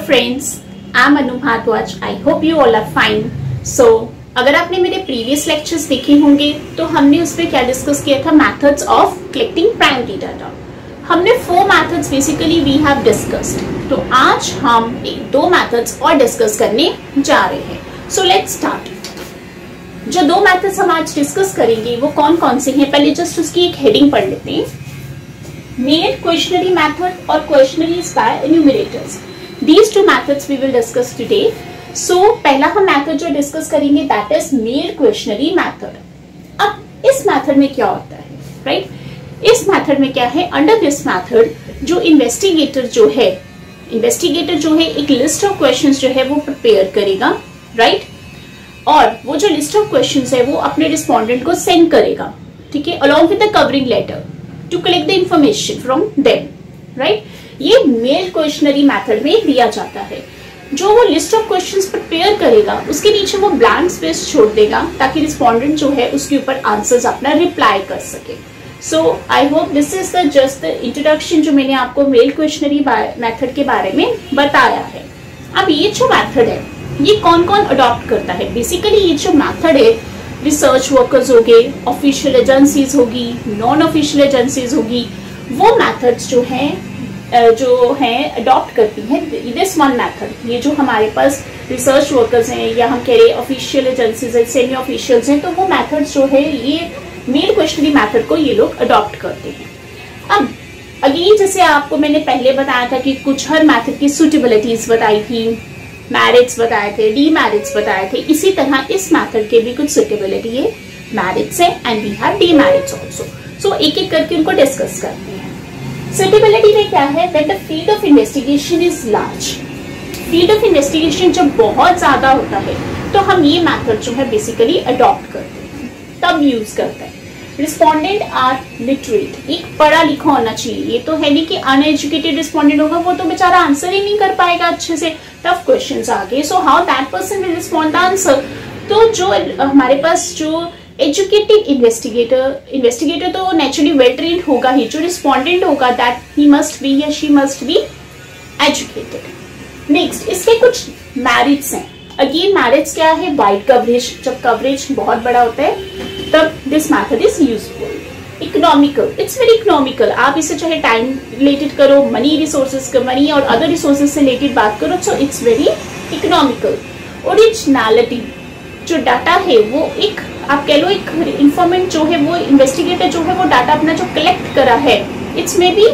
friends, I'm Anu Bhardwaj. I hope you all are fine. So, अगर आपने मेरे previous lectures देखे होंगे तो हमने उसमें क्या डिस्कस किया था, methods of collecting primary data. हमने 4 methods basically we have discussed. तो आज हम 2 मेथड्स और डिस्कस करने जा रहे हैं। So let's start. जो 2 मेथड्स हम आज डिस्कस करेंगे वो कौन कौन से हैं, पहले जस्ट उसकी एक हेडिंग पढ़ लेते हैं। मेड क्वेश्चनरी मेथड और questionnaires by enumerators. These 2 methods we will discuss today. So पहला हम मेथड जो डिस्कस करेंगे that is made questionnaire method. अब इस मेथड में क्या होता है, राइट? इस मेथड में क्या है, अंडर दिस मेथड जो इन्वेस्टिगेटर जो है एक लिस्ट ऑफ क्वेश्चंस जो है वो प्रिपेयर करेगा, राइट? और वो जो लिस्ट ऑफ क्वेश्चंस है वो अपने रिस्पोंडेंट को सेंड करेगा, ठीक है, along with the covering letter to collect the information from them, right? ये मेल क्वेश्चनरी मेथड में दिया जाता है। जो वो लिस्ट ऑफ क्वेश्चंस प्रिपेयर करेगा उसके नीचे वो ब्लैंक स्पेस छोड़ देगा ताकि रिस्पोंडेंट जो है उसके ऊपर आंसर्स अपना रिप्लाई कर सके। So I hope this is the just the introduction जो मैंने आपको मेल क्वेश्चनरी मेथड के बारे में बताया है। अब ये जो मेथड है ये कौन कौन अडॉप्ट करता है? बेसिकली ये जो मेथड है रिसर्च वर्कर्स हो गए, ऑफिशियल एजेंसीज होगी, नॉन ऑफिशियल एजेंसीज होगी, वो मेथड्स जो हैं अडॉप्ट करती हैं दिस वन मेथड। ये जो हमारे पास रिसर्च वर्कर्स हैं या हम कह रहे ऑफिशियल एजेंसीज हैं, सेमी ऑफिशियल्स हैं, तो वो मेथड्स जो है ये मेल क्वेश्चनरी मेथड को ये लोग अडॉप्ट करते हैं। अब अगेन जैसे आपको मैंने पहले बताया था कि कुछ हर मेथड की सुटेबिलिटीज बताई थी, मैरिट्स बताए थे, डीमेरिट्स बताए थे, इसी तरह इस मेथड के भी कुछ सुटेबिलिटी है, मैरिट्स है and we have demerits also. So एक एक करके उनको डिस्कस करते हैं। सुटेबिलिटी में क्या है, when the field of investigation is large. Field of investigation जब बहुत ज्यादा होता है तो हम ये मेथड जो है बेसिकली अडॉप्ट करते हैं, तब यूज करते हैं। रिस्पोंडेंट आर लिटरेट, एक पढ़ा लिखा होना चाहिए। ये तो है नहीं कि अनएजुकेटेड रिस्पोंडेंट होगा, वो तो बेचारा आंसर ही नहीं कर पाएगा अच्छे से, टफ क्वेश्चंस आ गए, so how that person will respond the answer. तो जो हमारे पास जो एजुकेटेड इन्वेस्टिगेटर तो नेचुरली वेल ट्रेन्ड होगा ही, जो रिस्पोंडेंट होगा दैट ही मस्ट बी या she must be educated. Next इसके कुछ मैरिट्स हैं। अगेन मैरिट्स क्या है, वाइड कवरेज, जब कवरेज बहुत बड़ा होता है तब this method is useful. Economical, it's very economical. आप इसे चाहे टाइम रिलेटेड करो, मनी रिसोर्सेज का, मनी और अदर रिसोर्सेज से रिलेटेड बात करो, so it's very economical. Originality, जो डाटा है वो एक आप कह लो एक इंफॉर्मेंट जो है वो इन्वेस्टिगेटर जो है वो डाटा अपना जो कलेक्ट करा है इट्स मे बी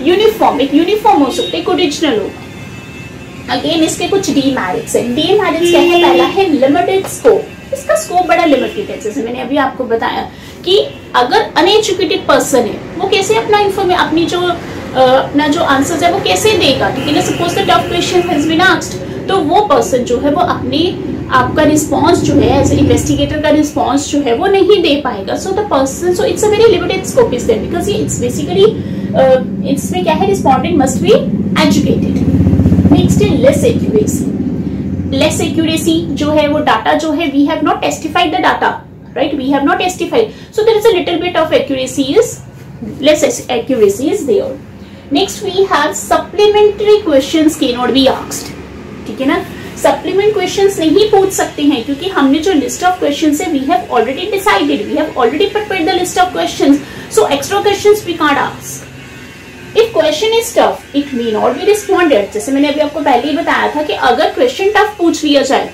यूनिफॉर्म, एक यूनिफॉर्म हो सकता है, एक ओरिजिनल होगा। अगेन इसके कुछ डीमेरिट्स है। डीमेरिट्स क्या है, पहला है लिमिटेड स्कोप। इसका स्कोप बड़ा लिमिटेड है। जैसे मैंने अभी आपको बताया कि अगर अनएजुकेटेड पर्सन है वो कैसे अपना अपना जो आंसर्स है वो कैसे देगा, ठीक है ना? Suppose the tough question has been asked, तो वो पर्सन जो है वो आपका रिस्पॉन्स जो है एज इन्वेस्टिगेटर का रिस्पॉन्स जो है वो नहीं दे पाएगा। So the person, so it's a very limited scope is there because it's basically इसमें क्या है, respondent must be educated. Next है लेस एक्यूरेसी। लेस एक्यूरेसी जो है वो डाटा जो है we have not testified the data, right? We have not testified, so there is a little bit of accuracy is less accuracy is there. Next we have supplementary questions can not be asked, ठीक है ना? Supplement questions नहीं पूछ सकते हैं क्योंकि हमने जो लिस्ट ऑफ क्वेश्चंस है we have already decided, we have already prepared the list of questions, so extra questions we can't ask. If question is tough it may not be responded. जैसे मैंने अभी आपको पहले ही बताया था कि अगर क्वेश्चन टफ पूछ लिया जाए,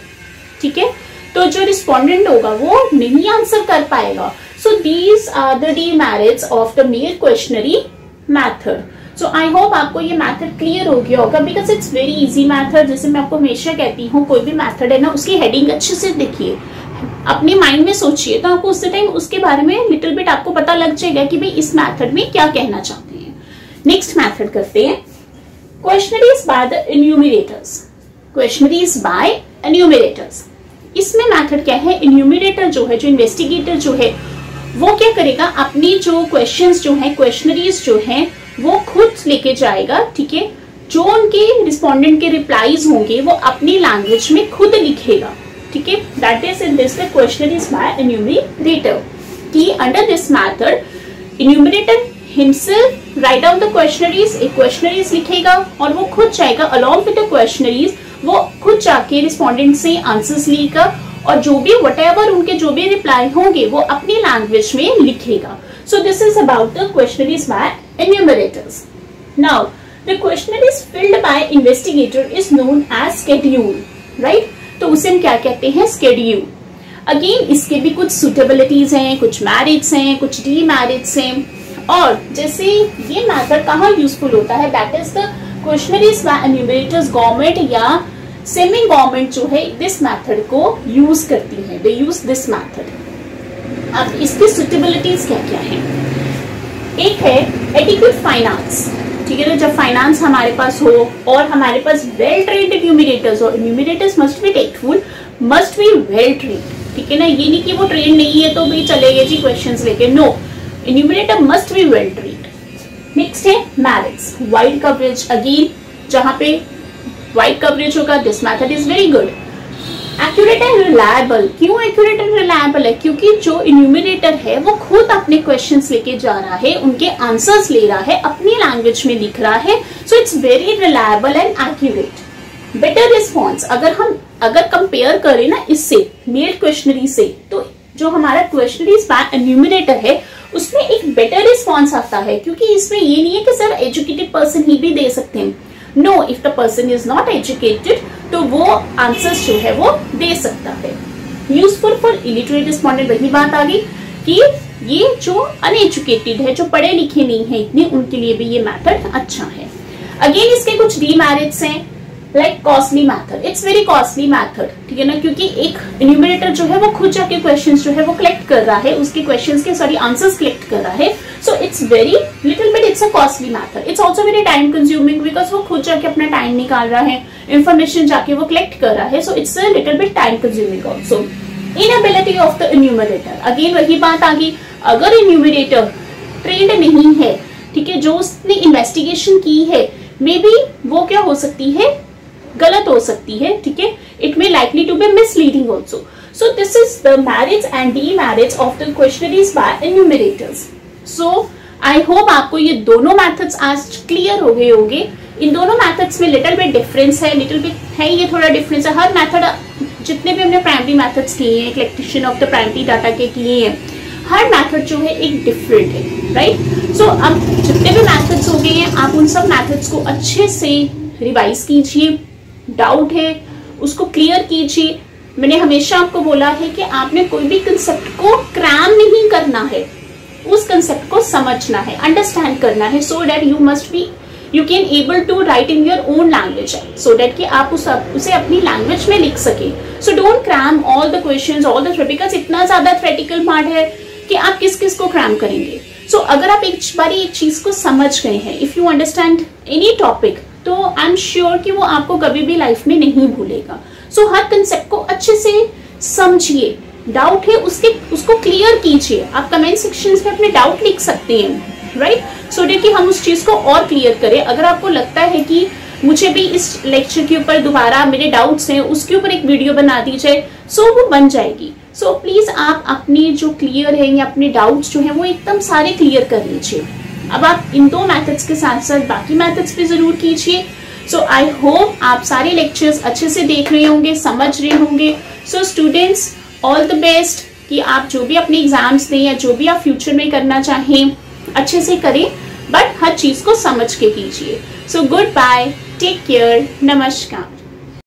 ठीक है, तो जो रिस्पोंडेंट होगा वो नहीं आंसर कर पाएगा। So these are the demerits of the mail questionnaire method. So I hope आपको ये मेथड क्लियर हो गया होगा because it's very easy method. जैसे मैं आपको हमेशा कहती हूँ कोई भी मेथड है ना उसकी हेडिंग अच्छे से देखिए, अपने माइंड में सोचिए, तो आपको उस टाइम उसके बारे में लिटिल बिट आपको पता लग जाएगा कि भाई इस मेथड में क्या कहना चाहते हैं। नेक्स्ट मेथड करते हैं questionnaires by the enumerators. Questionnaires by enumerators, इसमें मेथड क्या है, एन्यूमरेटर जो है, जो इन्वेस्टिगेटर जो है वो क्या करेगा, अपनी जो क्वेश्चंस जो है, क्वेश्चनरीज जो है वो खुद लेके जाएगा, ठीक है? जो उनके रिस्पोंडेंट के रिप्लाईज होंगे वो अपनी लैंग्वेज में खुद लिखेगा, ठीक है? That is in this the questionnaires by enumerator. कि under this method enumerator himself write down the questionnaires, एक क्वेश्चनरीज लिखेगा और वो खुद जाएगा अलॉन्ग विद द क्वेश्चनरीज, वो खुद जाके रिस्पोंडेंट से आंसर्स लेगा और जो भी व्हाटएवर उनके जो भी रिप्लाई होंगे वो अपनी लैंग्वेज में लिखेगा. So this is about the questionnaires by enumerators. Now the questionnaires filled by investigator is known as schedule, right. तो उसे हम क्या कहते हैं? स्केड्यूल. अगेन इसके भी कुछ सुटेबिलिटीज हैं, कुछ मैरिट्स हैं, कुछ डीमेरिट्स हैं. और जैसे ये मेथड कहाँ यूजफुल होता है, that is the questionnaires by enumerators. Government या सेमी गवर्नमेंट जो है दिस मेथड को यूज करती है, दे यूज दिस मेथड. अब इसकी सुटेबिलिटीज क्या क्या है? एक है एडिक्वेट फाइनेंस, ठीक है ना. जब फाइनेंस हमारे पास हो और हमारे पास वेल ट्रेन्ड एन्यूमरेटर्स हो, enumerators must be tactful, must be well trained, ठीक है ना. ये नहीं कि वो ट्रेन नहीं है तो भाई चलेंगे जी क्वेश्चंस लेके, no, enumerator must be well trained. Next है मैरिट्स, वाइड कवरेज. अगेन जहां पे वाइड कवरेज होगा this method is very good. Accurate and reliable. क्यों एक्यूरेट एंड रिलायबल है? क्योंकि जो इन्यूमरेटर है वो खुद अपने क्वेश्चंस लेके जा रहा है, उनके आंसर्स ले रहा है, अपनी लैंग्वेज में लिख रहा है. So it's very reliable and accurate. Better response, अगर कंपेयर करें ना इससे मेल क्वेश्चनरी से, तो जो हमारा क्वेश्चनरीज बाय एन्यूमरेटर है उसमें एक बेटर रिस्पॉन्स आता है, क्योंकि इसमें ये नहीं है कि सिर्फ एजुकेटेड पर्सन ही भी दे सकते हैं. No, if the person is not educated तो वो आंसर्स जो है वो दे सकता है. यूजफुल फॉर इलिटरेट रिस्पोंडेंट, वही बात आ गई कि ये जो अनएजुकेटेड है, जो पढ़े लिखे नहीं है इतने, उनके लिए भी ये मेथड अच्छा है. अगेन इसके कुछ डीमेरिट्स हैं, like costly method. It's very costly method, ठीक है ना, क्योंकि एक एन्यूमरेटर जो है वो खुद जाके क्वेश्चंस जो है वो कलेक्ट कर रहा है, उसके क्वेश्चंस के आंसर्स कलेक्ट कर रहा है. So it's very little bit, it's a costly method. It's also very time consuming, because वो खुद जाके अपना टाइम निकाल रहा है, इंफॉर्मेशन जाके वो कलेक्ट कर रहा है. सो it's a little bit time consuming also. Inability of the enumerator, again वही बात आ गई, अगर एन्यूमरेटर ट्रेंड नहीं है, ठीक है, जो उसने इन्वेस्टिगेशन की है, मे बी वो क्या हो सकती है, गलत हो सकती है, ठीक है. It may likely to be misleading also. So this is the merits and demerits of the questionnaires by enumerators. So I hope आपको ये दोनों मेथड्स आज क्लियर हो गए होंगे. इन दोनों मेथड्स में लिटिल बिट डिफरेंस है, लिटिल बिट है, ये थोड़ा डिफरेंस है. हर मेथड, जितने भी हमने प्राइमरी मेथड्स किए हैं, collection of the primary data के किए हैं, हर मेथड जो है एक डिफरेंट है, राइट. सो अब जितने भी मेथड्स हो गए हैं, आप उन सब मेथड्स को अच्छे से रिवाइज कीजिए. डाउट है उसको क्लियर कीजिए. मैंने हमेशा आपको बोला है कि आपने कोई भी कंसेप्ट को क्रैम नहीं करना है, उस कंसेप्ट को समझना है, अंडरस्टैंड करना है, so that you can able to write in your own language, so that कि आप उसे अपनी लैंग्वेज में लिख सके. So don't cram all the questions, all the, because इतना ज्यादा थ्योरेटिकल पार्ट है कि आप किस किस को क्रैम करेंगे. सो अगर आप एक बारी एक चीज को समझ गए हैं, if you understand any topic, तो आई एम श्योर कि वो आपको कभी भी लाइफ में नहीं भूलेगा. सो हर कंसेप्ट को अच्छे से समझिए. डाउट है उसको क्लियर कीजिए. आप कमेंट सेक्शन में अपने डाउट लिख सकते हैं, राइट, सो दैट कि हम उस चीज को और क्लियर करें. अगर आपको लगता है कि मुझे भी इस लेक्चर के ऊपर दोबारा मेरे डाउट्स हैं उसके ऊपर एक वीडियो बना दी जाए, सो वो बन जाएगी. सो प्लीज आप अपने जो क्लियर है या अपने डाउट्स जो है वो एकदम सारे क्लियर कर लीजिए. अब आप इन दो मेथड्स के साथ साथ बाकी मेथड्स भी जरूर कीजिए. सो आई होप आप सारे लेक्चर्स अच्छे से देख रहे होंगे, समझ रहे होंगे. So students, all the best कि आप जो भी अपने एग्जाम्स दें या जो भी आप फ्यूचर में करना चाहें अच्छे से करें, बट हर चीज को समझ के कीजिए. So goodbye, take care, नमस्कार.